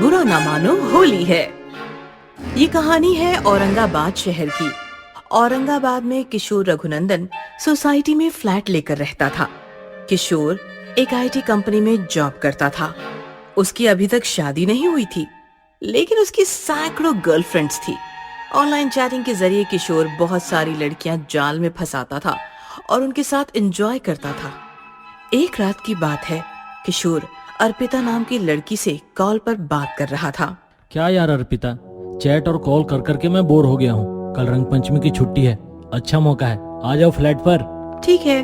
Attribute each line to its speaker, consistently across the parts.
Speaker 1: बुरा ना मानो होली है। ये कहानी है औरंगाबाद शहर की। औरंगाबाद में किशोर रघुनंदन सोसाइटी में फ्लैट लेकर रहता था। किशोर एक आईटी कंपनी में जॉब करता था। उसकी अभी तक शादी नहीं हुई थी, लेकिन उसकी सैकड़ों गर्लफ्रेंड्स थी। ऑनलाइन चैटिंग के जरिए किशोर बहुत सारी लड़कियां जाल में फंसाता था और उनके साथ एंजॉय करता था। एक रात की बात है, किशोर अर्पिता नाम की लड़की से कॉल पर बात कर रहा था।
Speaker 2: क्या यार अर्पिता, चैट और कॉल कर करके मैं बोर हो गया हूँ। कल रंग पंचमी की छुट्टी है, अच्छा मौका है, आ जाओ फ्लैट पर।
Speaker 1: ठीक है,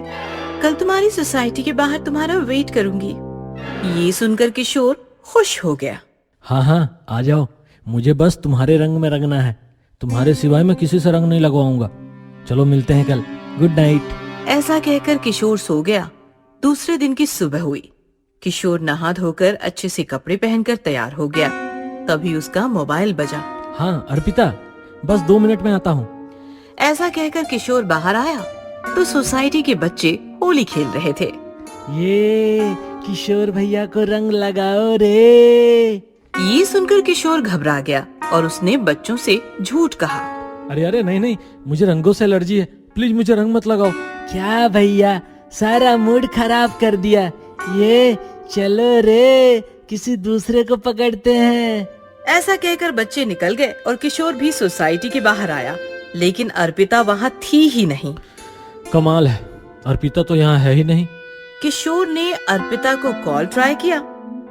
Speaker 1: कल तुम्हारी सोसाइटी के बाहर तुम्हारा वेट करूंगी। ये सुनकर किशोर खुश हो गया।
Speaker 2: हाँ हाँ, आ जाओ, मुझे बस तुम्हारे रंग में रंगना है। तुम्हारे सिवाय मैं किसी से रंग नहीं लगवाऊंगा। चलो मिलते हैं कल, गुड नाइट।
Speaker 1: ऐसा कहकर किशोर सो गया। दूसरे दिन की सुबह हुई। किशोर नहा धोकर अच्छे से कपड़े पहनकर तैयार हो गया। तभी उसका मोबाइल बजा।
Speaker 2: हाँ अर्पिता, बस 2 मिनट में आता हूँ।
Speaker 1: ऐसा कहकर किशोर बाहर आया तो सोसाइटी के बच्चे होली खेल रहे थे।
Speaker 2: ये किशोर भैया को रंग लगाओ रे।
Speaker 1: ये सुनकर किशोर घबरा गया और उसने बच्चों से झूठ कहा।
Speaker 2: अरे अरे नहीं नहीं, मुझे रंगों से एलर्जी है, प्लीज मुझे रंग मत लगाओ। क्या भैया, सारा मूड खराब कर दिया। ये चलो रे, किसी दूसरे को पकड़ते हैं।
Speaker 1: ऐसा कहकर बच्चे निकल गए और किशोर भी सोसाइटी के बाहर आया, लेकिन अर्पिता वहाँ थी ही नहीं।
Speaker 2: कमाल है, अर्पिता तो यहाँ है ही नहीं।
Speaker 1: किशोर ने अर्पिता को कॉल ट्राई किया,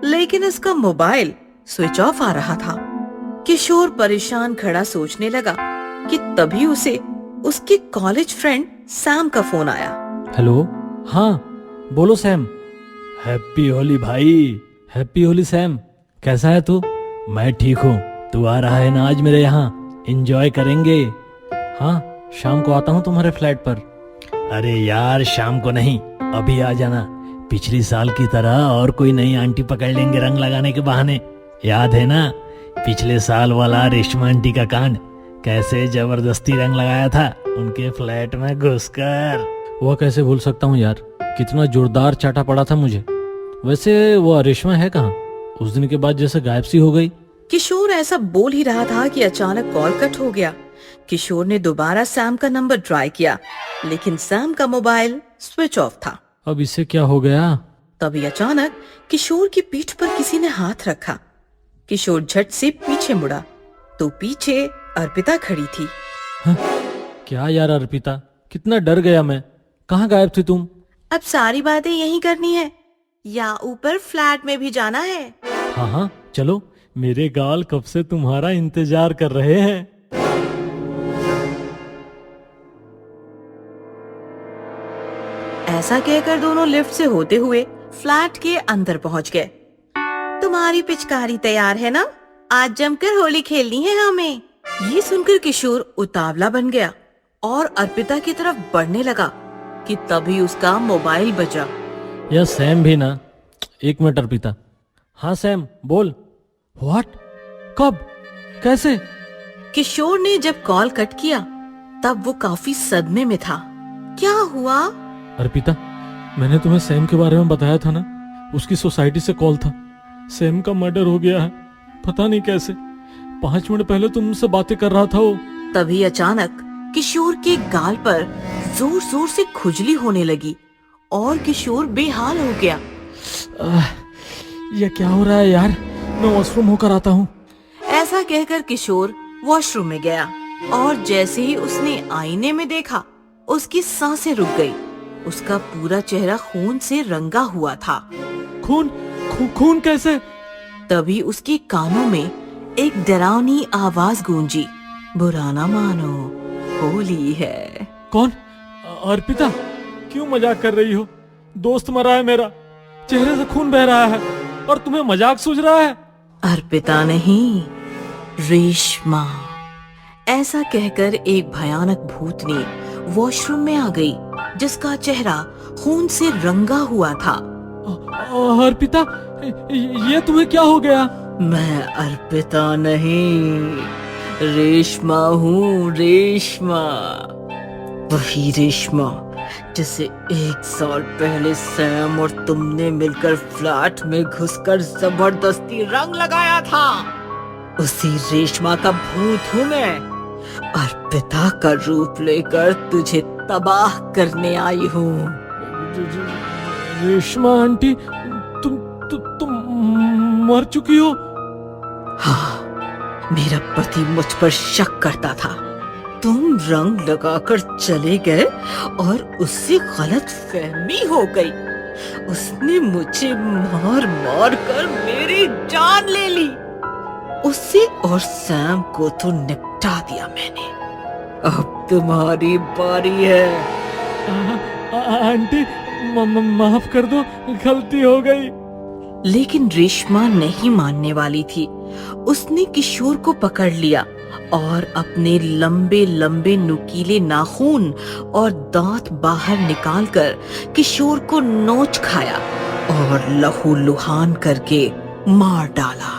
Speaker 1: लेकिन उसका मोबाइल स्विच ऑफ आ रहा था। किशोर परेशान खड़ा सोचने लगा कि तभी उसे उसके कॉलेज फ्रेंड सैम का फोन आया।
Speaker 2: हेलो, हाँ बोलो सैम। हैप्पी होली भाई। हैप्पी होली सैम, कैसा है तू? मैं ठीक हूँ, तू आ रहा है ना आज मेरे यहाँ? एंजॉय करेंगे। हाँ, शाम को आता हूँ तुम्हारे फ्लैट पर। अरे यार शाम को नहीं, अभी आ जाना। पिछली साल की तरह और कोई नई आंटी पकड़ लेंगे रंग लगाने के बहाने। याद है ना पिछले साल वाला रेशमा आंटी का कांड, कैसे जबरदस्ती रंग लगाया था उनके फ्लैट में घुसकर। वह कैसे भूल सकता हूँ यार, कितना जोरदार चाटा पड़ा था मुझे। वैसे वो रेशमा है कहाँ? उस दिन के बाद जैसे गायब सी हो गई।
Speaker 1: किशोर ऐसा बोल ही रहा था कि अचानक कॉल कट हो गया। किशोर ने दोबारा सैम का नंबर ट्राई किया, लेकिन सैम का मोबाइल स्विच ऑफ था।
Speaker 2: अब इससे क्या हो गया?
Speaker 1: तभी अचानक किशोर की पीठ पर किसी ने हाथ रखा। किशोर झट से पीछे मुड़ा तो पीछे अर्पिता खड़ी थी।
Speaker 2: क्या यार अर्पिता, कितना डर गया मैं। कहाँ गायब थी तुम?
Speaker 1: अब सारी बातें यही करनी है या ऊपर फ्लैट में भी जाना है?
Speaker 2: हाँ हाँ चलो, मेरे गाल कब से तुम्हारा इंतजार कर रहे हैं।
Speaker 1: ऐसा कहकर दोनों लिफ्ट से होते हुए फ्लैट के अंदर पहुंच गए। तुम्हारी पिचकारी तैयार है ना? आज जमकर होली खेलनी है हमें। ये सुनकर किशोर उतावला बन गया और अर्पिता की तरफ बढ़ने लगा कि तभी उसका मोबाइल बजा।
Speaker 2: यह सैम भी ना? एक मिनट अर्पिता। हाँ सैम बोल। व्हाट? कब? कैसे?
Speaker 1: किशोर ने जब कॉल कट किया तब वो काफी सदमे में था। क्या हुआ?
Speaker 2: अर्पिता, मैंने तुम्हें सैम के बारे में बताया था ना, उसकी सोसाइटी से कॉल था। सैम का मर्डर हो गया है, पता नहीं कैसे। 5 मिनट पहले तुमसे बातें कर रहा था वो।
Speaker 1: तभी अचानक किशोर के गाल पर जोर जोर से खुजली होने लगी और किशोर बेहाल हो गया।
Speaker 2: यह क्या हो रहा है यार, मैं वॉशरूम होकर आता हूँ।
Speaker 1: ऐसा कहकर किशोर वॉशरूम में गया और जैसे ही उसने आईने में देखा, उसकी सांसें रुक गई। उसका पूरा चेहरा खून से रंगा हुआ था।
Speaker 2: खून? खून कैसे?
Speaker 1: तभी उसके कानों में एक डरावनी आवाज गूंजी। बुरा ना मानो, होली है।
Speaker 2: कौन? अर्पिता, क्यों मजाक कर रही हो? दोस्त मरा है मेरा, चेहरे से खून बह रहा है और तुम्हें मजाक सूझ रहा है?
Speaker 1: अर्पिता नहीं, रेशमा। ऐसा कहकर एक भयानक भूतनी वॉशरूम में आ गई, जिसका चेहरा खून से रंगा हुआ था।
Speaker 2: अर्पिता, ये तुम्हें क्या हो गया?
Speaker 1: मैं अर्पिता नहीं, रेशमा हूँ, रेशमा। वही रेशमा जिसे 1 साल पहले सैम और तुमने मिलकर फ्लैट में घुसकर जबरदस्ती रंग लगाया था। उसी रेशमा का भूत हूँ मैं और पिता का रूप लेकर तुझे तबाह करने आई हूँ।
Speaker 2: रेशमा आंटी, तुम मर चुकी हो?
Speaker 1: हाँ, मेरा पति मुझ पर शक करता था। तुम रंग लगाकर चले गए और उससे गलत फहमी हो गई। उसने मुझे मार मार कर मेरी जान ले ली। उसे और सैम को तो निपटा दिया मैंने। अब तुम्हारी बारी है।
Speaker 2: आंटी, माफ कर दो, गलती हो गई।
Speaker 1: लेकिन रेशमा नहीं मानने वाली थी। उसने किशोर को पकड़ लिया और अपने लंबे लंबे नुकीले नाखून और दांत बाहर निकालकर किशोर को नोच खाया और लहू लुहान करके मार डाला।